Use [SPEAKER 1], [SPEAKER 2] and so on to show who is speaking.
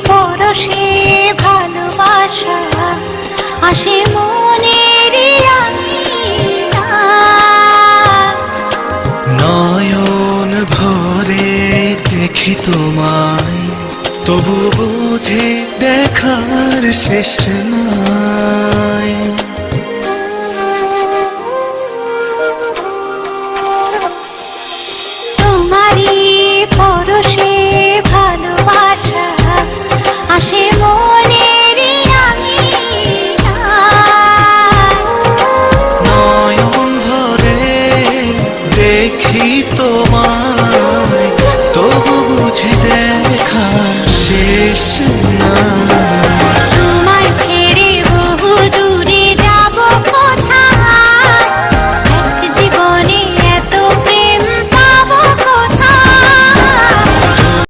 [SPEAKER 1] পরশে ভালোবাসা আসে মনের
[SPEAKER 2] নয়ন ভরে দেখি তোমায়, তবু বুঝি দেখার শেষ নাই।
[SPEAKER 1] তোমারই পরশে ভালোবাসা আসে মনের
[SPEAKER 2] নয়ন ভরে দেখি তোমায়, তবু বুঝি দেখা শেষ